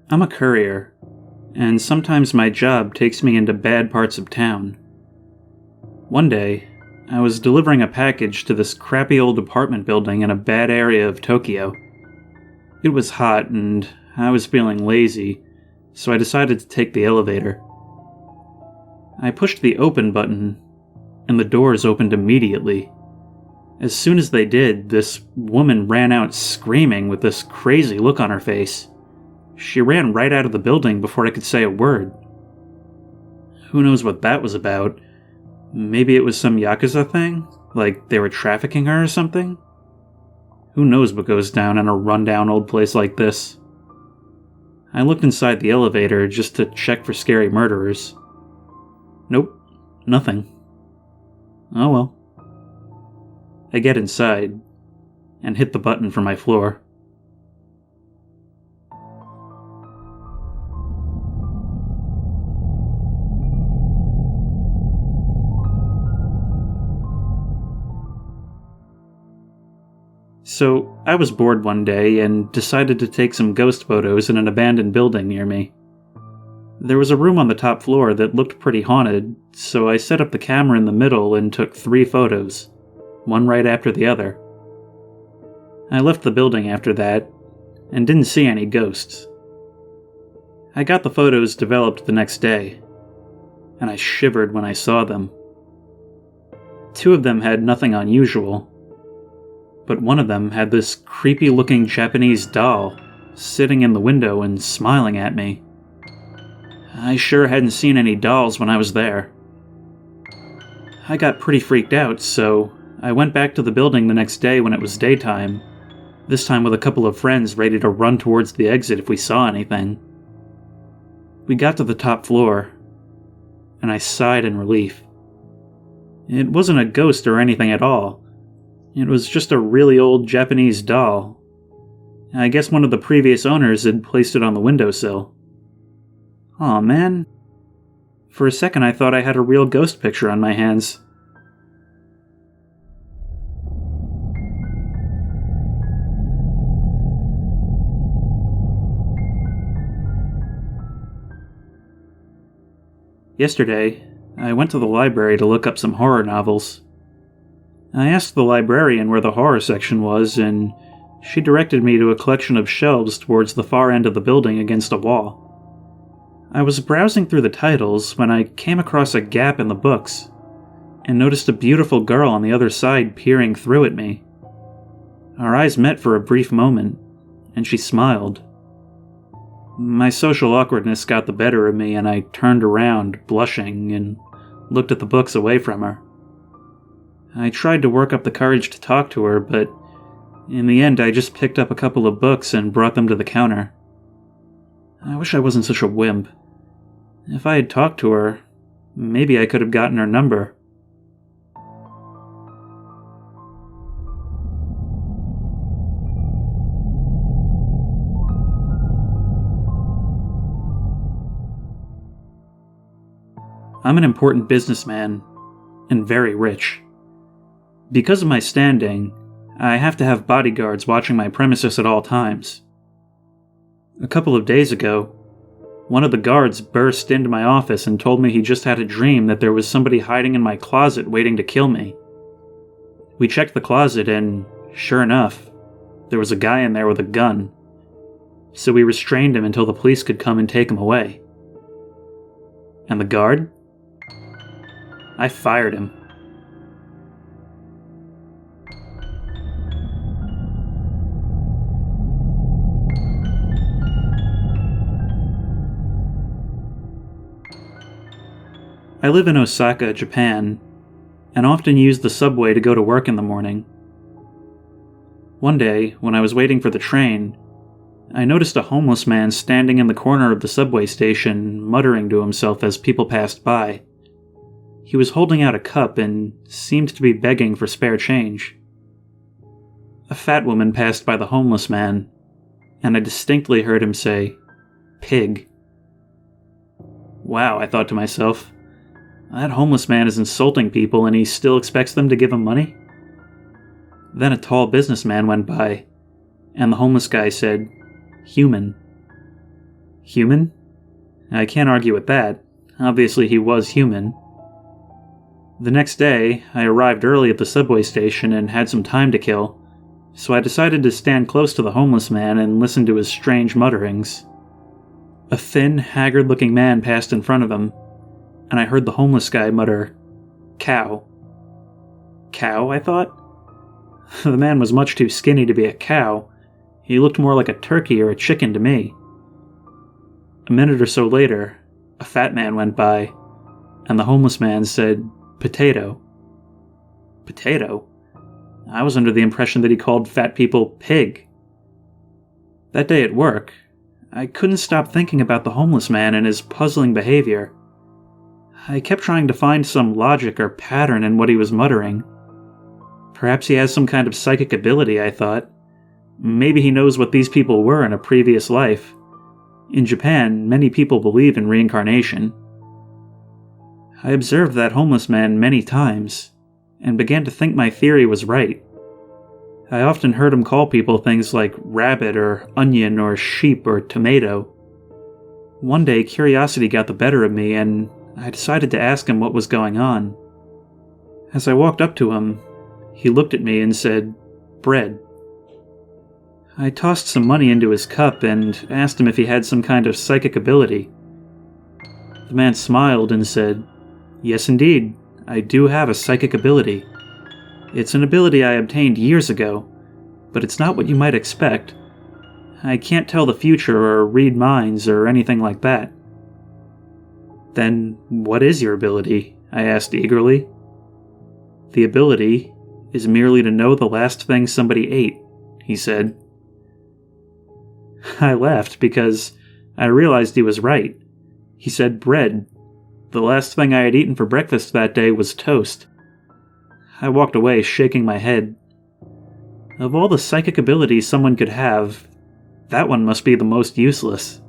I'm a courier, and sometimes my job takes me into bad parts of town. One day, I was delivering a package to this crappy old apartment building in a bad area of Tokyo. It was hot and I was feeling lazy, so I decided to take the elevator. I pushed the open button, and the doors opened immediately. As soon as they did, this woman ran out screaming with this crazy look on her face. She ran right out of the building before I could say a word. Who knows what that was about? Maybe it was some Yakuza thing? Like they were trafficking her or something? Who knows what goes down in a rundown old place like this? I looked inside the elevator just to check for scary murderers. Nope, nothing. Oh well. I get inside and hit the button for my floor. So, I was bored one day and decided to take some ghost photos in an abandoned building near me. There was a room on the top floor that looked pretty haunted, so I set up the camera in the middle and took 3 photos, one right after the other. I left the building after that, and didn't see any ghosts. I got the photos developed the next day, and I shivered when I saw them. 2 of them had nothing unusual, but one of them had this creepy-looking Japanese doll sitting in the window and smiling at me. I sure hadn't seen any dolls when I was there. I got pretty freaked out, so I went back to the building the next day when it was daytime, this time with a couple of friends ready to run towards the exit if we saw anything. We got to the top floor, and I sighed in relief. It wasn't a ghost or anything at all. It was just a really old Japanese doll. I guess one of the previous owners had placed it on the windowsill. Aw, man. For a second I thought I had a real ghost picture on my hands. Yesterday, I went to the library to look up some horror novels. I asked the librarian where the horror section was, and she directed me to a collection of shelves towards the far end of the building against a wall. I was browsing through the titles when I came across a gap in the books, and noticed a beautiful girl on the other side peering through at me. Our eyes met for a brief moment, and she smiled. My social awkwardness got the better of me, and I turned around, blushing, and looked at the books away from her. I tried to work up the courage to talk to her, but in the end I just picked up a couple of books and brought them to the counter. I wish I wasn't such a wimp. If I had talked to her, maybe I could have gotten her number. I'm an important businessman, and very rich. Because of my standing, I have to have bodyguards watching my premises at all times. A couple of days ago, one of the guards burst into my office and told me he just had a dream that there was somebody hiding in my closet waiting to kill me. We checked the closet and, sure enough, there was a guy in there with a gun. So we restrained him until the police could come and take him away. And the guard? I fired him. I live in Osaka, Japan, and often use the subway to go to work in the morning. One day, when I was waiting for the train, I noticed a homeless man standing in the corner of the subway station, muttering to himself as people passed by. He was holding out a cup and seemed to be begging for spare change. A fat woman passed by the homeless man, and I distinctly heard him say, "Pig." Wow, I thought to myself. That homeless man is insulting people and he still expects them to give him money? Then a tall businessman went by, and the homeless guy said, "Human." Human? I can't argue with that. Obviously, he was human. The next day, I arrived early at the subway station and had some time to kill, so I decided to stand close to the homeless man and listen to his strange mutterings. A thin, haggard-looking man passed in front of him, and I heard the homeless guy mutter, "Cow." Cow, I thought? The man was much too skinny to be a cow. He looked more like a turkey or a chicken to me. A minute or so later, a fat man went by, and the homeless man said, "Potato." Potato? I was under the impression that he called fat people pig. That day at work, I couldn't stop thinking about the homeless man and his puzzling behavior. I kept trying to find some logic or pattern in what he was muttering. Perhaps he has some kind of psychic ability, I thought. Maybe he knows what these people were in a previous life. In Japan, many people believe in reincarnation. I observed that homeless man many times, and began to think my theory was right. I often heard him call people things like rabbit or onion or sheep or tomato. One day, curiosity got the better of me, and I decided to ask him what was going on. As I walked up to him, he looked at me and said, "Bread." I tossed some money into his cup and asked him if he had some kind of psychic ability. The man smiled and said, "Yes, indeed, I do have a psychic ability. It's an ability I obtained years ago, but it's not what you might expect. I can't tell the future or read minds or anything like that." "Then what is your ability?" I asked eagerly. "The ability is merely to know the last thing somebody ate," he said. I laughed because I realized he was right. He said bread. The last thing I had eaten for breakfast that day was toast. I walked away, shaking my head. Of all the psychic abilities someone could have, that one must be the most useless.